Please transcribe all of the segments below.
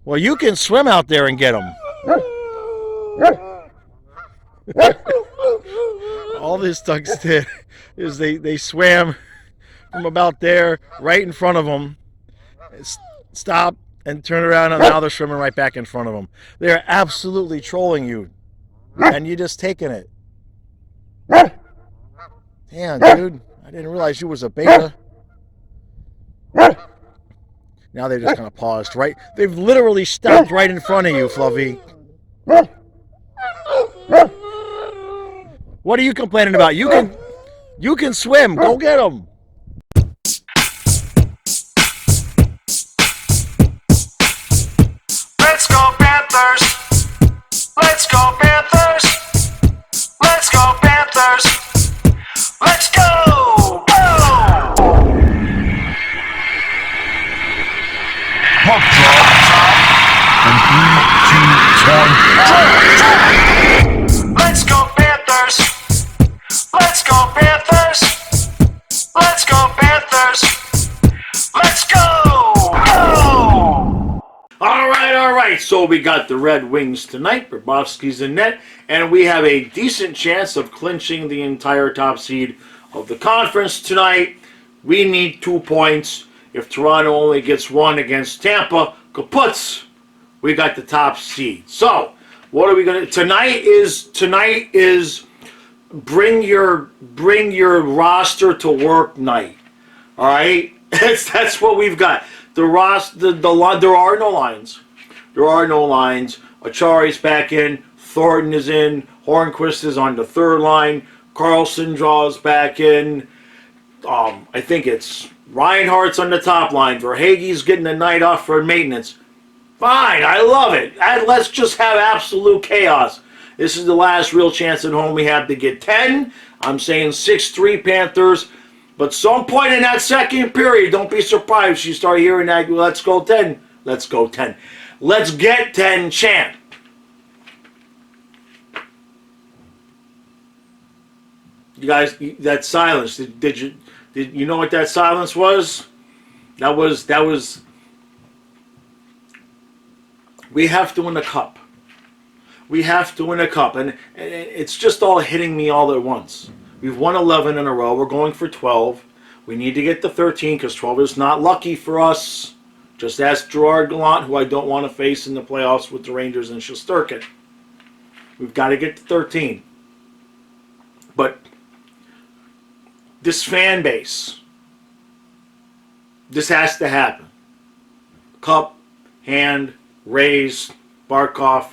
Well, you can swim out there and get them. All this ducks did is they swam from about there, right in front of them, stop and turn around, and now they're swimming right back in front of them. They're absolutely trolling you, and you just taking it. Damn, dude, I didn't realize you was a beta. Now they just kind of paused, right? They've literally stopped right in front of you, Fluffy. What are you complaining about? You can swim. Go get them. Let's go Panthers! Let's go Panthers! Let's go Panthers! Let's go! Go! Puck drop. And 3, 2, 1. Let's go Panthers! Let's go Panthers! Let's go Panthers! Let's go! Go! All right. So we got the Red Wings tonight. Bobrovsky's in net, and we have a decent chance of clinching the entire top seed of the conference tonight. We need 2 points. If Toronto only gets one against Tampa, kaputs, we got the top seed. So, what are we gonna? Tonight is bring your roster to work night. All right, that's what we've got. There are no lines. There are no lines. Achari's back in. Thornton is in. Hornquist is on the third line. Carlson draws back in. I think it's Reinhardt's on the top line. Verhaeghe's getting the night off for maintenance. Fine, I love it. Let's just have absolute chaos. This is the last real chance at home we have to get 10. I'm saying 6-3 Panthers. But some point in that second period, don't be surprised if you start hearing that, let's go 10. Let's go 10. Let's get 10 chant. You guys, that silence, did you know what that silence was? That was, we have to win the cup. We have to win a cup. And it's just all hitting me all at once. We've won 11 in a row. We're going for 12. We need to get to 13 because 12 is not lucky for us. Just ask Gerard Gallant, who I don't want to face in the playoffs with the Rangers and Shesterkin. We've got to get to 13. But this fan base, this has to happen. Cup, Hand, Rays, Barkov,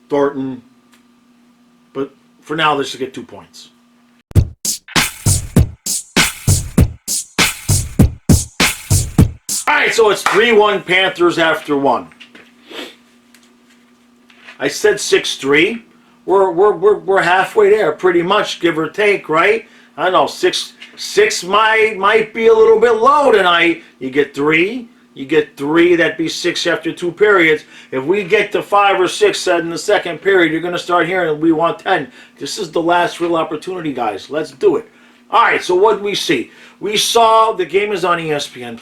Thornton. But for now, let's just get 2 points. Alright, so it's 3-1 Panthers after 1. I said 6-3. We're halfway there, pretty much, give or take, right? I don't know, 6 might be a little bit low tonight. You get 3. You get 3, that'd be 6 after 2 periods. If we get to 5 or 6 in the second period, you're going to start hearing we want 10. This is the last real opportunity, guys. Let's do it. Alright, so what did we see? We saw the game is on ESPN+.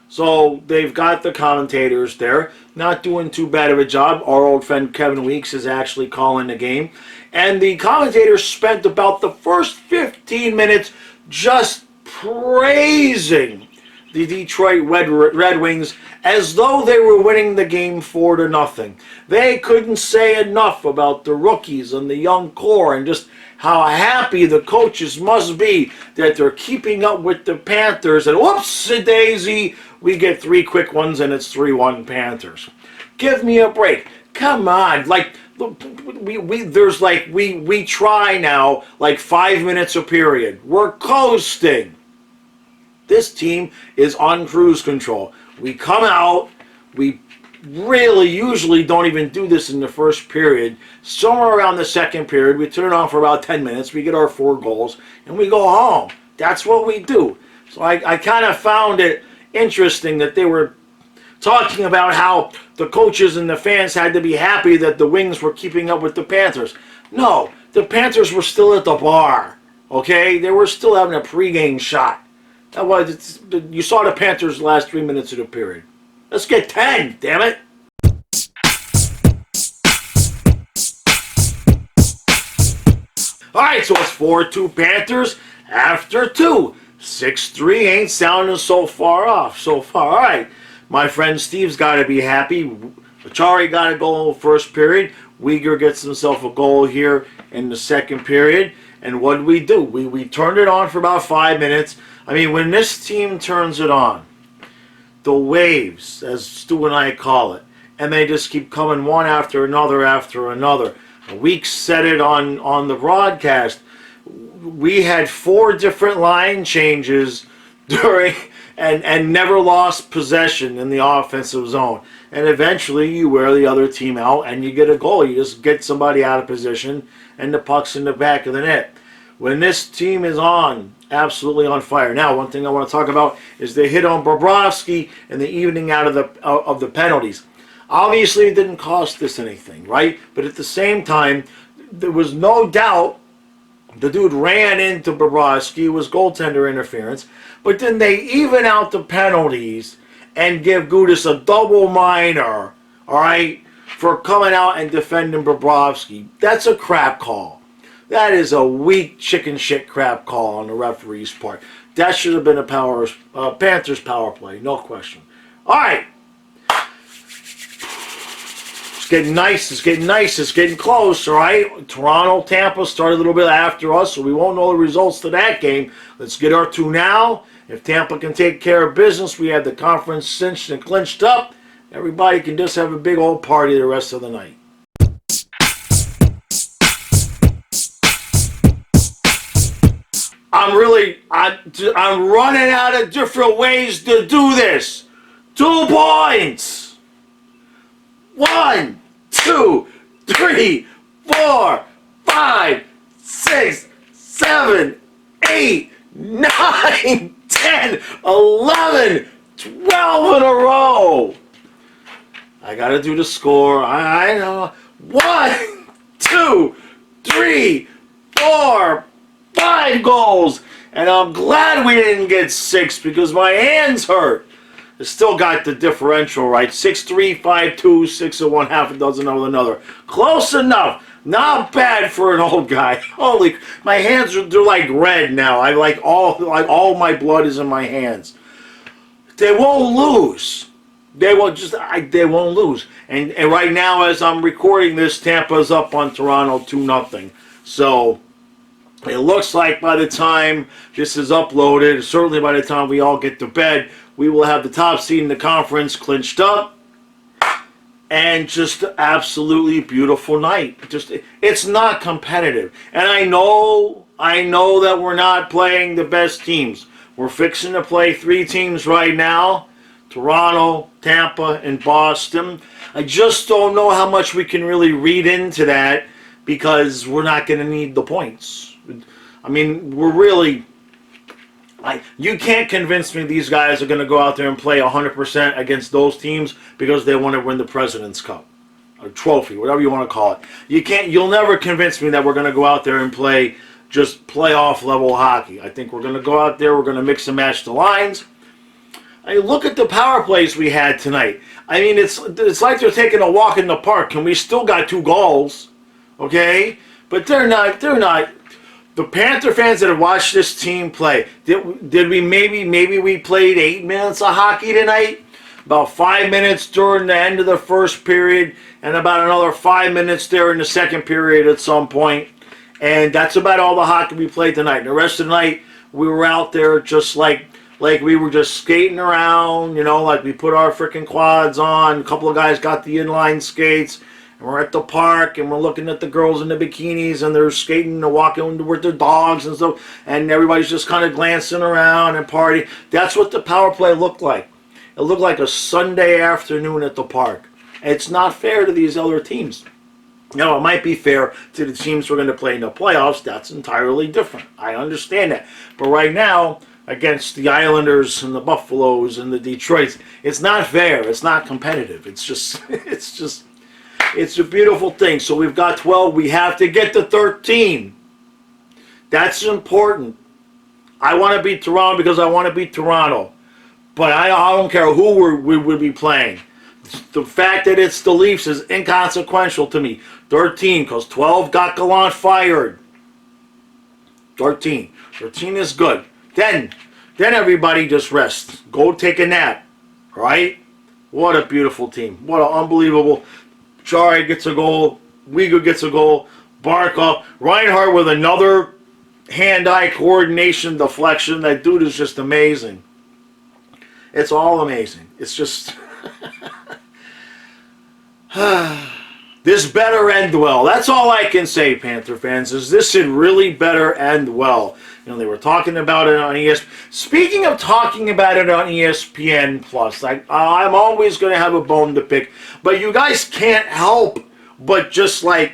So they've got the commentators there, not doing too bad of a job. Our old friend Kevin Weeks is actually calling the game. And the commentators spent about the first 15 minutes just praising the Detroit Red Wings as though they were winning the game 4-0. They couldn't say enough about the rookies and the young core and just how happy the coaches must be that they're keeping up with the Panthers. And whoops-a-daisy, we get 3 quick ones and it's 3-1 Panthers. Give me a break. Come on. Like, we try now like 5 minutes a period. We're coasting. This team is on cruise control. We come out, we really usually don't even do this in the first period. Somewhere around the second period, we turn it on for about 10 minutes, we get our 4 goals, and we go home. That's what we do. So I kind of found it interesting that they were talking about how the coaches and the fans had to be happy that the Wings were keeping up with the Panthers. No, the Panthers were still at the bar, okay? They were still having a pregame shot. You saw the Panthers the last 3 minutes of the period. Let's get 10, damn it. All right, so it's 4-2 Panthers after 2. 6-3 ain't sounding so far off so far. All right, my friend Steve's got to be happy. Achari got a goal first period. Uyghur gets himself a goal here in the second period. And what do? We turned it on for about 5 minutes. I mean, when this team turns it on, the waves, as Stu and I call it, and they just keep coming one after another after another. We said it on the broadcast. We had 4 different line changes during and never lost possession in the offensive zone. And eventually you wear the other team out and you get a goal. You just get somebody out of position and the puck's in the back of the net. When this team is absolutely on fire. Now, one thing I want to talk about is the hit on Bobrovsky and the evening out of the penalties. Obviously, it didn't cost us anything, right? But at the same time, there was no doubt the dude ran into Bobrovsky. It was goaltender interference. But then they even out the penalties and give Gudis a double minor, all right, for coming out and defending Bobrovsky. That's a crap call. That is a weak chicken shit crap call on the referee's part. That should have been a Panthers power play, no question. All right. It's getting nice. It's getting nice. It's getting close, all right? Toronto, Tampa started a little bit after us, so we won't know the results to that game. Let's get our 2 now. If Tampa can take care of business, we have the conference cinched and clinched up. Everybody can just have a big old party the rest of the night. I'm running out of different ways to do this. 2 points. 1, 2, 3, 4, 5, 6, 7, 8, 9, 10, 11, 12 in a row. I gotta do the score. I know. 1, 2, 3, 4, 5 goals. And I'm glad we didn't get 6 because my hands hurt. I still got the differential right. 6-3, 5-2, 6 and 1/2 a dozen of another. Close enough. Not bad for an old guy. Holy, my hands they're like red now. I like all my blood is in my hands. They won't lose. They won't lose. And right now, as I'm recording this, Tampa's up on Toronto 2-0. So it looks like by the time this is uploaded, certainly by the time we all get to bed, we will have the top seed in the conference clinched up. And just absolutely beautiful night. It's not competitive. And I know that we're not playing the best teams. We're fixing to play 3 teams right now. Toronto, Tampa, and Boston. I just don't know how much we can really read into that because we're not going to need the points. I mean, you can't convince me these guys are going to go out there and play 100% against those teams because they want to win the President's Cup, or trophy, whatever you want to call it. You'll never convince me that we're going to go out there and play just playoff level hockey. I think we're going to go out there, we're going to mix and match the lines. I mean, look at the power plays we had tonight. I mean, it's like they're taking a walk in the park, and we still got 2 goals, okay? But they're not. The Panther fans that have watched this team play, did we maybe we played 8 minutes of hockey tonight? About 5 minutes during the end of the first period, and about another 5 minutes there in the second period at some point. And that's about all the hockey we played tonight. And the rest of the night, we were out there just like we were just skating around, like we put our freaking quads on. A couple of guys got the inline skates. And we're at the park, and we're looking at the girls in the bikinis, and they're skating and walking with their dogs and stuff. And everybody's just kind of glancing around and partying. That's what the power play looked like. It looked like a Sunday afternoon at the park. It's not fair to these other teams. It might be fair to the teams we're going to play in the playoffs. That's entirely different. I understand that. But right now, against the Islanders and the Buffaloes and the Detroits, it's not fair. It's not competitive. It's a beautiful thing. So we've got 12. We have to get to 13. That's important. I want to beat Toronto because I want to beat Toronto. But I don't care who we would be playing. The fact that it's the Leafs is inconsequential to me. 13, because 12 got Gallant fired. 13. 13 is good. Then everybody just rests. Go take a nap. All right? What a beautiful team. What an unbelievable. Chari gets a goal. Uyghur gets a goal. Barkov. Reinhardt with another hand-eye coordination deflection. That dude is just amazing. It's all amazing. It's just... This better end well. That's all I can say, Panther fans, is this should really better end well. You know, they were talking about it on ESPN. Speaking of talking about it on ESPN Plus, I'm always going to have a bone to pick, but you guys can't help but just like,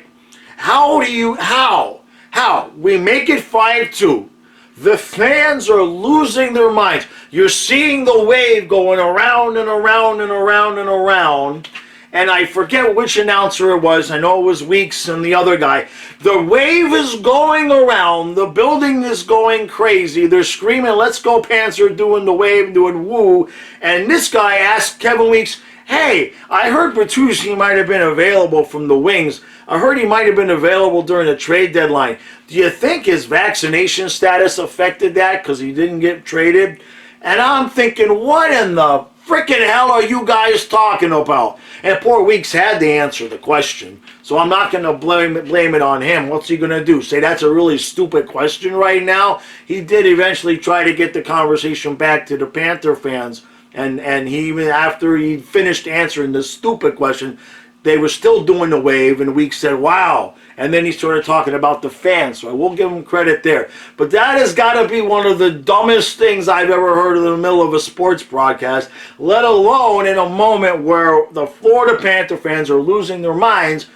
how? We make it 5-2. The fans are losing their minds. You're seeing the wave going around and around and around and around. And I forget which announcer it was. I know it was Weeks and the other guy. The wave is going around. The building is going crazy. They're screaming, "Let's go Panthers," doing the wave, doing woo. And this guy asked Kevin Weeks, "Hey, I heard Bertuzzi might have been available from the Wings. I heard he might have been available during the trade deadline. Do you think his vaccination status affected that because he didn't get traded?" And I'm thinking, what in the frickin' hell are you guys talking about? And poor Weeks had to answer the question. So I'm not going to blame it on him. What's he going to do? Say that's a really stupid question right now? He did eventually try to get the conversation back to the Panther fans. And he, even after he finished answering the stupid question, they were still doing the wave, and Weeks said, "Wow." And then he started talking about the fans, so I will give him credit there. But that has got to be one of the dumbest things I've ever heard in the middle of a sports broadcast, let alone in a moment where the Florida Panther fans are losing their minds,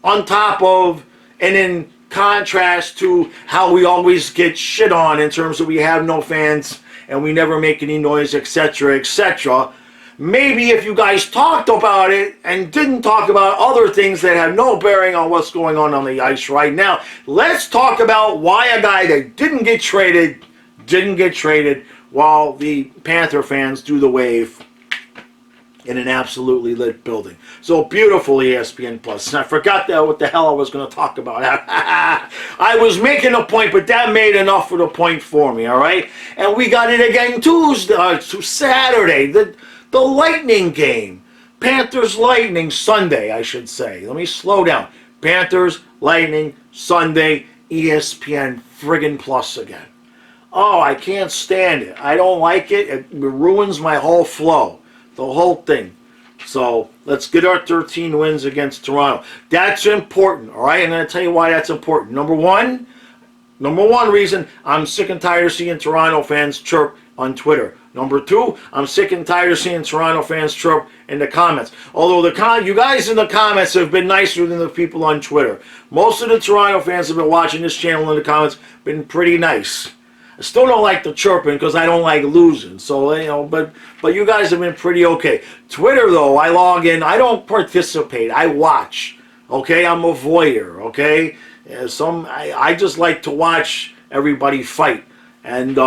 on top of and in contrast to how we always get shit on in terms of we have no fans and we never make any noise, etc., etc. Maybe if you guys talked about it and didn't talk about other things that have no bearing on what's going on the ice right now, let's talk about why a guy that didn't get traded while the Panther fans do the wave in an absolutely lit building. So beautiful, ESPN Plus. And I forgot what the hell I was going to talk about. I was making a point, but that made enough for the point for me, all right? And we got it again Saturday. The Lightning game. Panthers Lightning Sunday, I should say. Let me slow down. Panthers Lightning Sunday, ESPN friggin' Plus again. Oh, I can't stand it. I don't like it. It ruins my whole flow. The whole thing. So let's get our 13 wins against Toronto. That's important, all right? I'm going to tell you why that's important. Number one reason, I'm sick and tired of seeing Toronto fans chirp on Twitter. Number two, I'm sick and tired of seeing Toronto fans chirp in the comments. Although you guys in the comments have been nicer than the people on Twitter. Most of the Toronto fans have been watching this channel in the comments, been pretty nice. I still don't like the chirping because I don't like losing. So, you know, but you guys have been pretty okay. Twitter, though, I log in. I don't participate. I watch. Okay, I'm a voyeur. Okay, I just like to watch everybody fight, and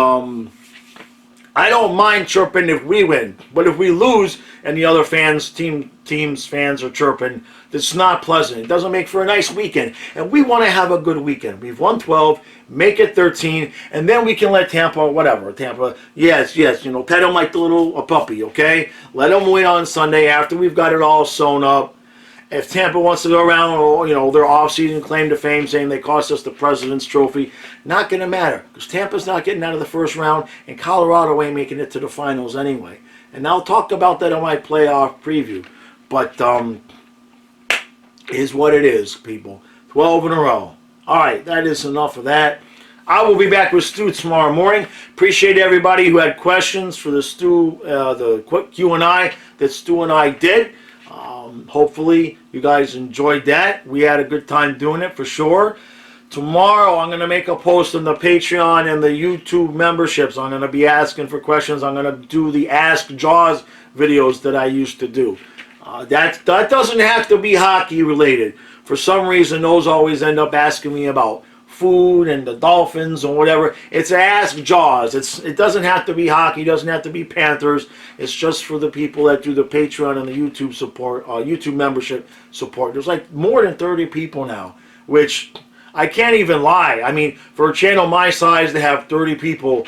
I don't mind chirping if we win. But if we lose and the other team's fans are chirping, it's not pleasant. It doesn't make for a nice weekend. And we want to have a good weekend. We've won 12, make it 13, and then we can let Tampa, yes, you know, pet them like a puppy, okay? Let them win on Sunday after we've got it all sewn up. If Tampa wants to go around, or, you know, their off-season claim to fame saying they cost us the President's Trophy, not going to matter because Tampa's not getting out of the first round and Colorado ain't making it to the finals anyway. And I'll talk about that on my playoff preview. But is what it is, people. 12 in a row. All right, that is enough of that. I will be back with Stu tomorrow morning. Appreciate everybody who had questions for the quick Q&A that Stu and I did. Hopefully you guys enjoyed that. We had a good time doing it for sure. Tomorrow I'm going to make a post on the Patreon and the YouTube memberships. I'm going to be asking for questions. I'm going to do the Ask Jaws videos that I used to do. That doesn't have to be hockey related. For some reason, those always end up asking me about food and the Dolphins or whatever. It's Ask Jaws. It doesn't have to be hockey. It doesn't have to be Panthers. It's just for the people that do the Patreon and the YouTube support, YouTube membership support. There's like more than 30 people now, which I can't even lie. I mean, for a channel my size to have 30 people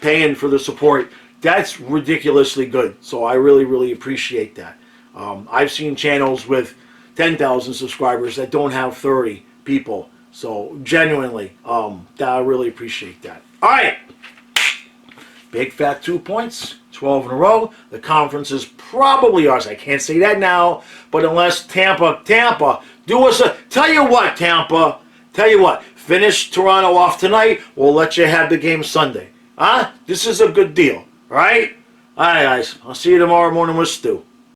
paying for the support, that's ridiculously good. So I really, really appreciate that. I've seen channels with 10,000 subscribers that don't have 30 people. So genuinely, I really appreciate that. All right. Big fat 2 points, 12 in a row. The conference is probably ours. I can't say that now, but unless Tampa, do us a... Tell you what, Tampa, finish Toronto off tonight. We'll let you have the game Sunday. Huh? This is a good deal, all right? All right, guys. I'll see you tomorrow morning with Stu.